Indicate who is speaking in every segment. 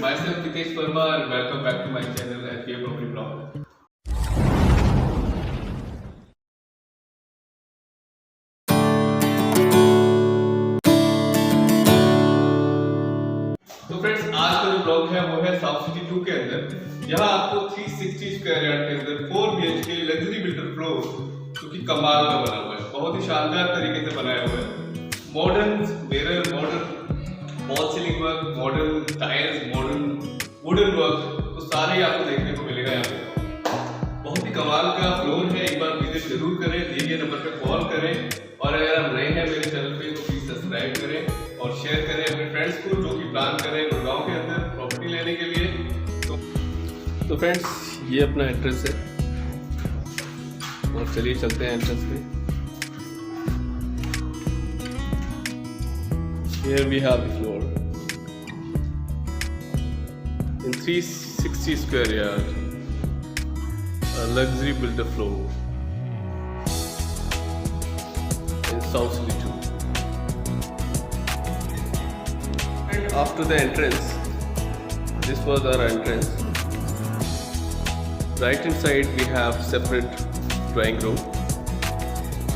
Speaker 1: myself Hitesh Verma and welcome back to my channel FPA Property Blog. तो friends, आज का जो blog है वो है साउथ सिटी 2 के अंदर। यहाँ आपको 360 स्क्वायर यार्ड के अंदर 4 BHK लग्जरी बिल्डर फ्लोर जो कि कमाल का बना हुआ है, बहुत ही शानदार तरीके से बनाया हुआ है। Modern mirror, modern wall ceiling work, modern tiles, modern wooden work, तो सारे ही आपको देखने को मिलेगा यहाँ पे। बहुत ही कमाल का फ्लोर है, एक बार विजिट जरूर करें, दिए गए नंबर पे कॉल करें और अगर आप नए हैं मेरे चैनल पे तो प्लीज सब्सक्राइब करें और शेयर करें अपने फ्रेंड्स को जो कि प्लान करें गुड़गांव के अंदर प्रॉपर्टी लेने के लिए। तो फ्रेंड्स, ये अपना एंट्रेंस है और चलिए चलते हैं एंट्रेंस पे। Here we have the floor in 360 square yard, a luxury builder floor in South City 2. And after the entrance, this was our entrance. Right inside we have separate drawing room.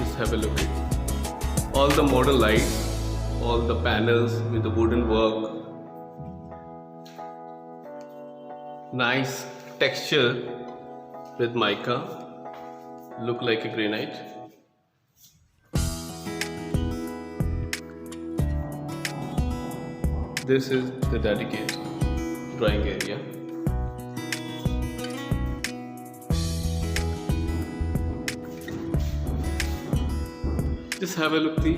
Speaker 1: Just have a look at it. All the model lights, all the panels with the wooden work, nice texture with mica, look like a granite. This is the dedicated drawing area. Just have a look the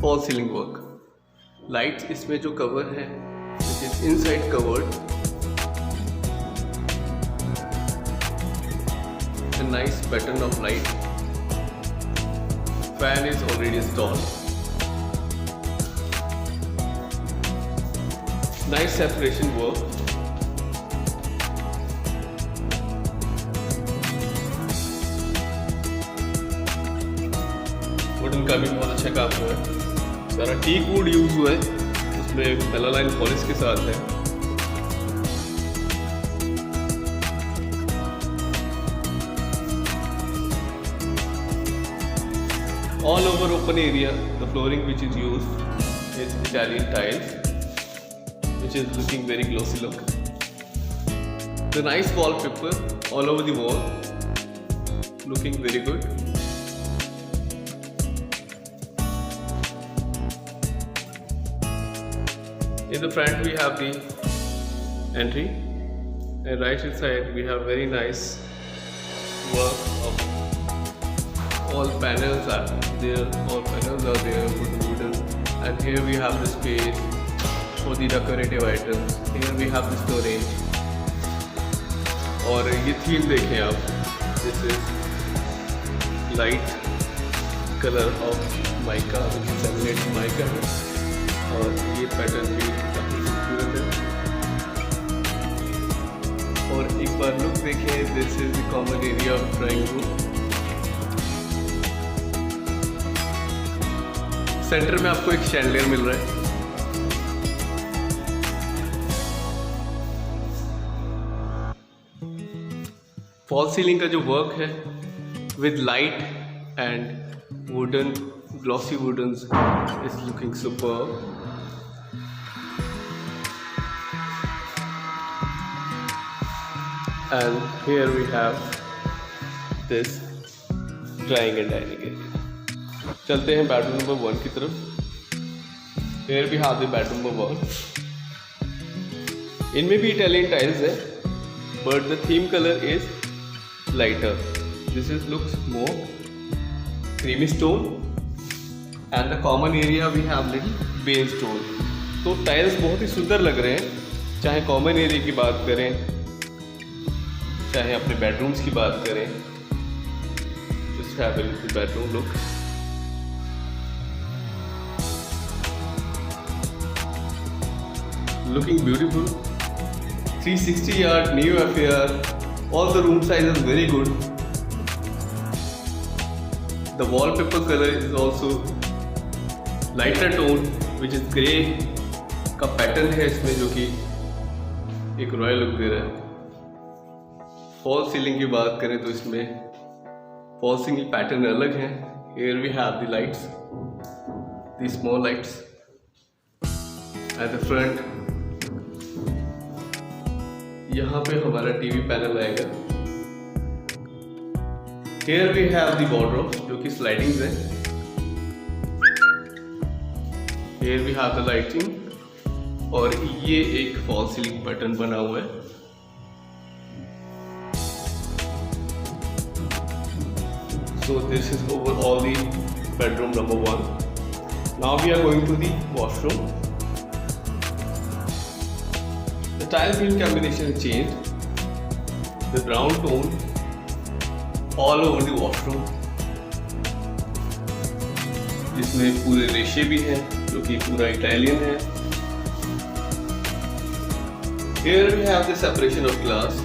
Speaker 1: fall ceiling work, lights इसमें जो cover है which is inside covered, a nice pattern of light, fan is already installed, nice separation work, wooden का भी बहुत अच्छा काम हुआ है, सारा टीक वुड यूज हुआ है, उसमें मेलालाइन पॉलिश के साथ है। All over open area, the flooring which is used is Italian tiles, which is looking very glossy look. The nice wallpaper all over the wall, looking very good. In the front we have the entry and right inside we have very nice work of all panels are there, wooden, and here we have the space for the decorative items. Here we have the storage और ये theme देखें आप, this is light color of mica, which is laminated mica है और ये pattern भी काफी खूबसूरत है। और एक बार लुक देखें, this is the common area of drawing room. Centre में आपको एक शैंडलियर मिल रहा है। फॉल सीलिंग का जो वर्क है with light and wooden, glossy woodens is looking superb. And here we have this drying and dining area. चलते हैं बेडरूम नंबर 1 की तरफ। Here we have the bedroom number 1. इनमें भी Italian tiles है, but the theme color is lighter. This is looks more creamy stone. And the common area we have little bell stone. तो tiles बहुत ही सुंदर लग रहे हैं, चाहे कॉमन एरिया की बात करें, चाहे अपने बेडरूम्स की बात करें। Just have a little bedroom look. Looking beautiful, 360 yard new affair, all the room size is very good. The wallpaper colour is also lighter tone which is grey का pattern है इसमें, जो कि एक रॉयल लुक दे रहा है। Fall ceiling की बात करें तो इसमें फॉल सीलिंग पैटर्न अलग है। Here we have the lights, the small lights at the front. यहाँ पे हमारा टीवी पैनल आएगा। Here we have the wardrobe जो कि स्लाइडिंग्स है। Here we have the lighting और ये एक फॉल सीलिंग पैटर्न बना हुआ है। So this is overall the bedroom number 1. Now we are going to the washroom. The tile green combination is changed. The brown tone all over the washroom. जिसमें पूरे रेशे भी हैं जो कि पूरा इटालियन है। Here we have the separation of glass.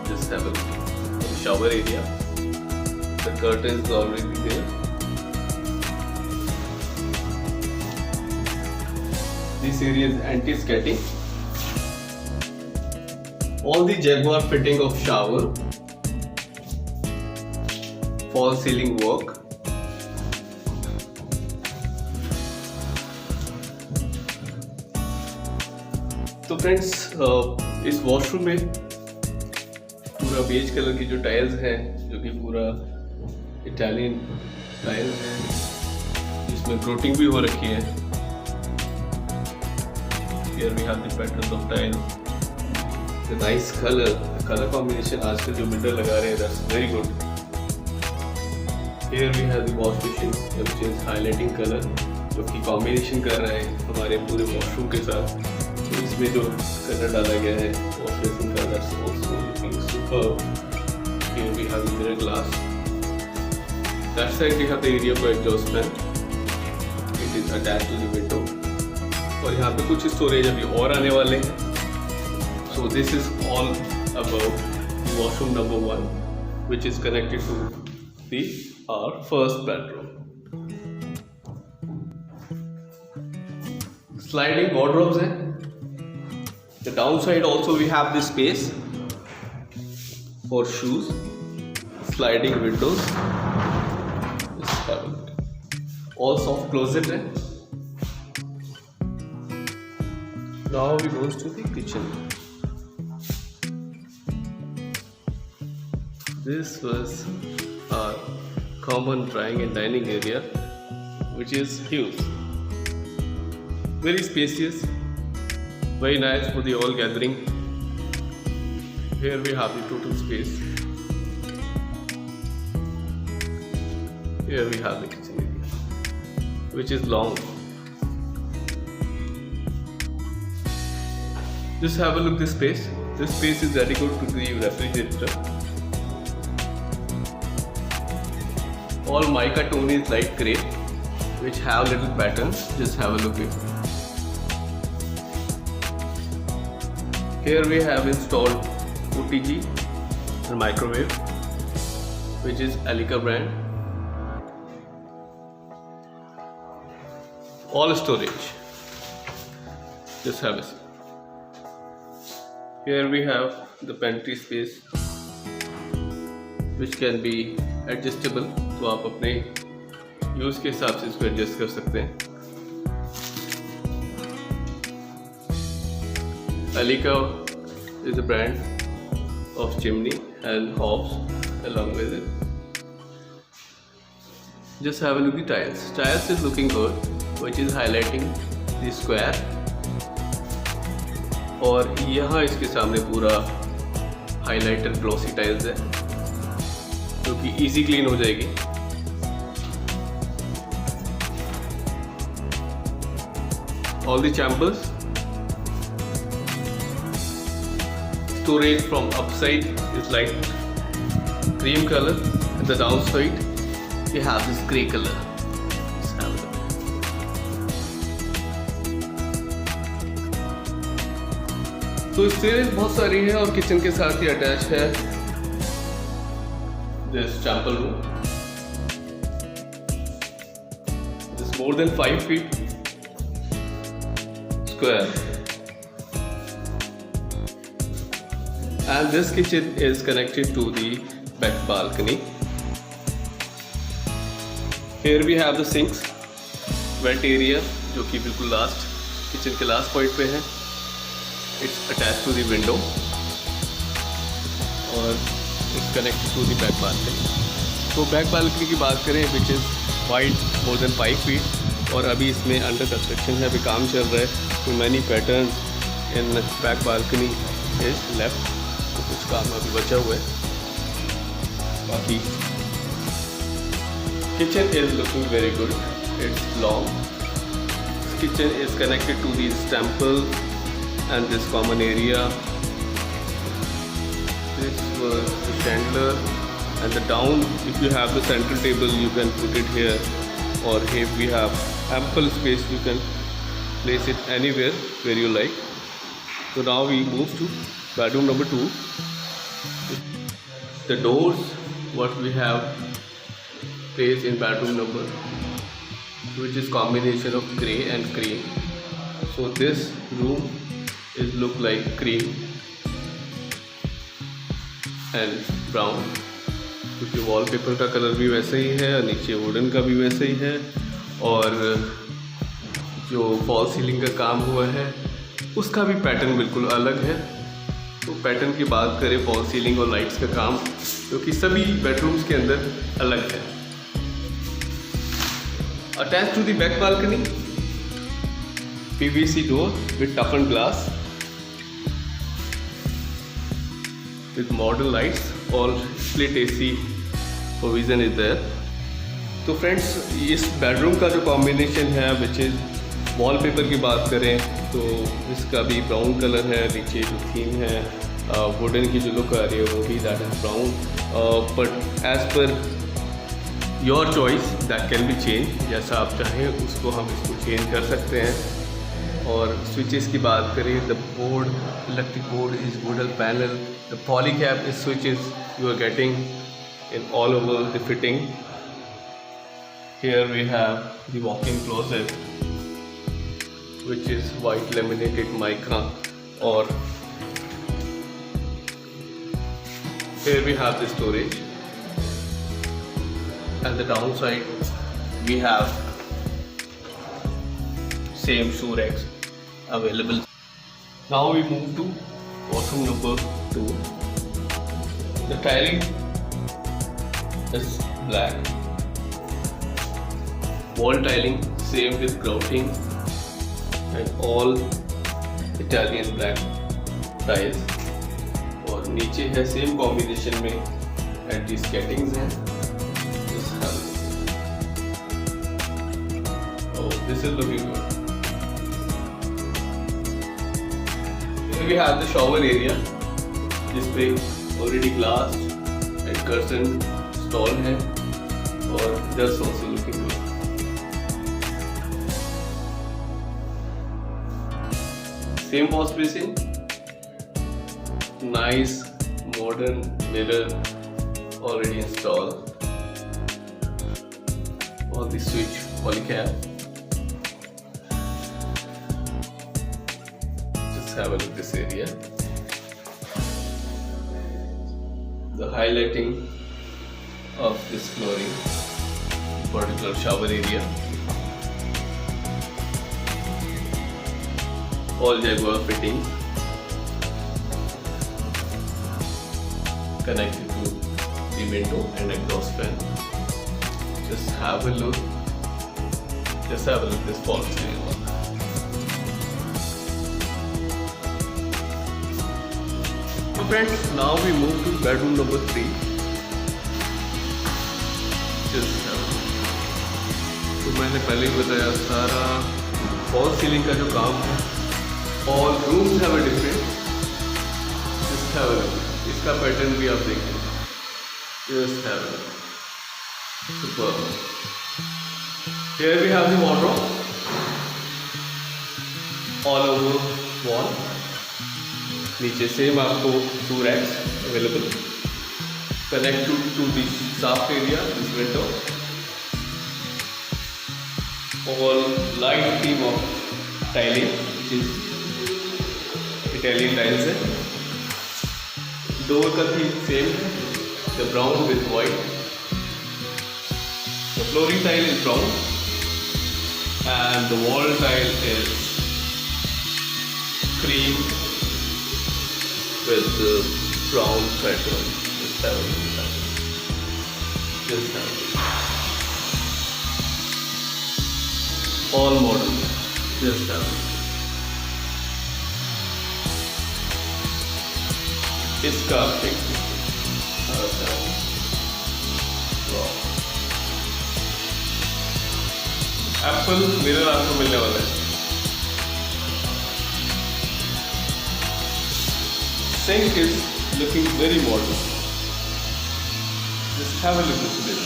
Speaker 1: Just have a look at the shower area. The curtain is already there. This area is anti-skirting. All the Jaguar fitting of shower, fall ceiling work. तो friends इस washroom में पूरा beige colour की जो tiles हैं जो कि पूरा इटालियन टाइल है जिसमें ग्रोटिंग भी हो रखी है। Here we have the patterns of tile. The nice color combination आजकल जो बिल्डर लगा रहे हैं that's very good. Here we have the wash basin which is highlighting color जो कि कॉम्बिनेशन कर रहा है हमारे पूरे वॉशरूम के साथ। तो इसमें जो कलर डाला गया है wash basin का that's also looking superb. Here we have the mirror glass. That side we have the area for exhaust fan. It is attached to the window. और यहाँ पे कुछ स्टोरेज अभी और आने वाले हैं। So this is all about the washroom number 1, which is connected to our first bedroom. Sliding wardrobes हैं. The downside also we have this space for shoes. Sliding windows. All soft closet है. Now we go to the kitchen. This was our common drying and dining area, which is huge, very spacious, very nice for the all gathering. Here we have the total space. Here we have the kitchen area, which is long. Just have a look at this space. This space is dedicated to the refrigerator. All mica tone is light grey, which have little patterns. Just have a look at it. Here we have installed OTG and microwave, which is Elica brand. All storage. Just have a see. Here we have the pantry space, which can be adjustable. तो आप अपने use के हिसाब से इसको adjust कर सकते हैं। Elica is a brand of chimney and hobs along with it. Just have a look at the tiles. Tiles is looking good, which is highlighting the square. और यहाँ इसके सामने पूरा हाइलाइटर ग्लॉसी टाइल्स है जो कि इजी क्लीन हो जाएगी। All the chambers, storage from upside is light cream color, and the downside you have this grey color. Let's have a look. तो स्टोरेज बहुत सारी है और किचन के साथ ही अटैच है this chapel room. It is more than 5 feet square. and this kitchen is connected to the back balcony. Here we have the sinks, wet area जो कि बिल्कुल लास्ट किचन के लास्ट पॉइंट पे है. It's attached to the window और it's connected to the back balcony. तो back balcony की बात करें which is wide more than 5 feet और अभी इसमें अंडर कंस्ट्रक्शन है, अभी काम चल रहा है. तो many pattern in back balcony is left, तो कुछ काम अभी बचा हुआ है. बाकी kitchen is looking very good, it's long. Kitchen is connected to this temple and this common area. This was the chandelier, and the down, if you have the central table you can put it here, or if we have ample space you can place it anywhere where you like. So now we move to bedroom number 2. The doors what we have placed in bedroom number, which is combination of grey and cream. So this room is look like cream and brown, क्योंकि wallpaper का colour भी वैसे ही है और नीचे wooden का भी वैसे ही है. और जो फॉल सीलिंग का काम हुआ है उसका भी पैटर्न बिल्कुल अलग है. तो पैटर्न की बात करें फॉल सीलिंग और लाइट्स का काम, क्योंकि सभी बेडरूम्स के अंदर अलग है. Attach to the back balcony, PVC door with toughen glass with modern lights, और split AC provision is there. तो फ्रेंड्स इस बेडरूम का जो कॉम्बिनेशन है विच इज़ वॉलपेपर की बात करें तो इसका भी ब्राउन कलर है. नीचे जो थीम है वुडन की जो लुक आ रही है वो भी that is brown, but as per your choice that can be change. जैसा आप चाहें उसको हम इसको चेंज कर सकते हैं. और स्विचेस की बात करें, the board, electric board is wooden panel. The Polycab is switches you are getting in all over the fitting. Here we have the walk-in closet which is white laminated mica, और here we have the storage, and the downside we have same shoe racks available. Now we move to washroom number 2. The tiling is black, wall tiling same with grouting and all Italian black tiles. और नीचे है same combination में anti skatings हैं. Oh, this is looking good. Here we have the shower area. Display already glassed and curtain installed है और just also looking good. Same wash basin, nice modern mirror already installed. All the switch polycap. Just have a look at this area. The highlighting of this flooring, particular shower area. All Jaguar fittings connected to the window and exhaust fan. Just have a look. Just have a look at this fall ceiling one. So friends, now we move to bedroom number 3. Just have a look. तो मैंने पहले ही बताया सारा fall ceiling का जो काम है, all rooms have a different. Just have a look. इसका पैटर्न भी आप देखें. Just have a look. Superb. Here we have the wardrobe. All over wall. नीचे सेम आपको 2 racks available. Connected to the shaft area, this window. All light theme of tiling, which is Italian tiles है. Door का theme same है, the brown with white. The flooring tile is brown and the wall tile is cream with the brown pattern. Just have a look at that. Just have a look. All modern. Just have a look. इसका pick. Wow. Apple mirror आपको मिलने वाला है. Sink is looking very modern. Just have a look at this.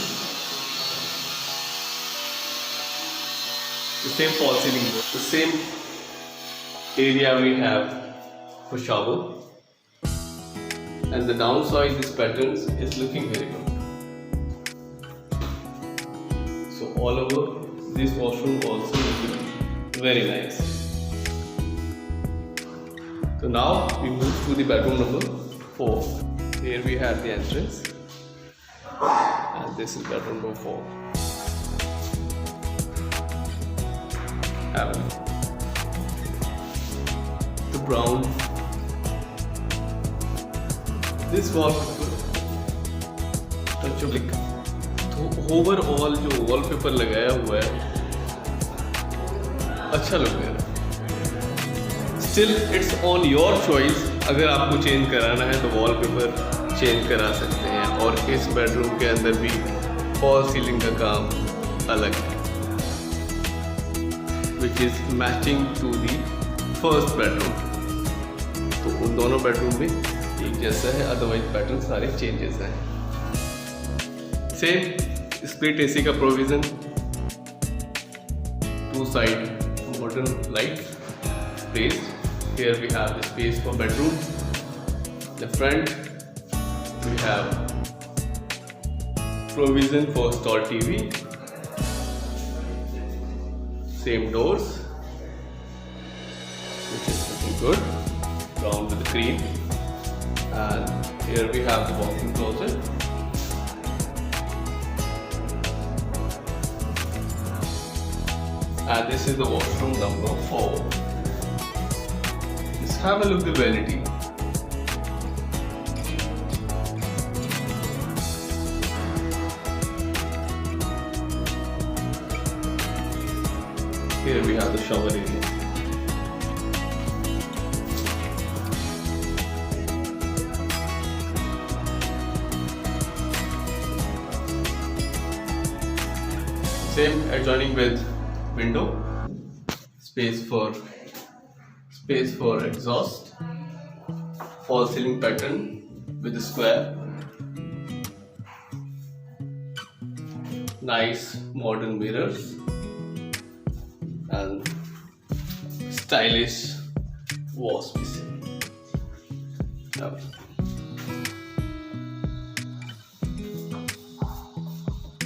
Speaker 1: The same fall ceiling, the same area we have for shower, and the downside this patterns is looking very good. So all over this washroom also looking very nice. So now we move to the bedroom number 4. Here we have the entrance, and this is bedroom number 4. Have a look. The brown. This wallpaper touchable. तो overall जो wallpaper लगाया हुआ है अच्छा लग रहा है. Still it's on your choice. अगर आपको चेंज कराना है तो वॉलपेपर चेंज करा सकते हैं. और इस बेडरूम के अंदर भी फॉल सीलिंग का काम अलग है, which is matching to the first bedroom. तो उन दोनों बेडरूम में एक जैसा है, अदरवाइज पैटर्न सारे चेंजेस हैं. सेम स्प्लिट एसी का provision, 2 side modern light space. Here we have the space for bedroom. The front we have provision for stall TV. Same doors, which is looking good, brown with the cream. And here we have the walk-in closet. And this is the washroom number 4. Just have a look at the vanity. Here we have the shower area. Same adjoining with window, space for exhaust, fall ceiling pattern with a square, nice modern mirrors and stylish wash basin.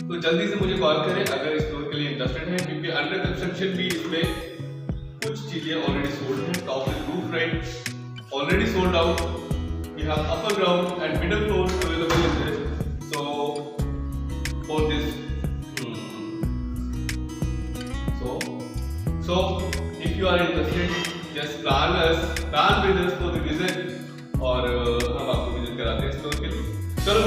Speaker 1: तो जल्दी से मुझे call करें अगर इस store के लिए interested हैं, क्योंकि अंडर कंस्ट्रक्शन भी इसमें कुछ चीजें ऑलरेडी सोल्ड हैं. Top and roof right already sold out. We have upper ground and middle floor available in this. So for this so if you are interested just plan with us for the visit, और हम आपको visit कराते हैं store के लिए. चलो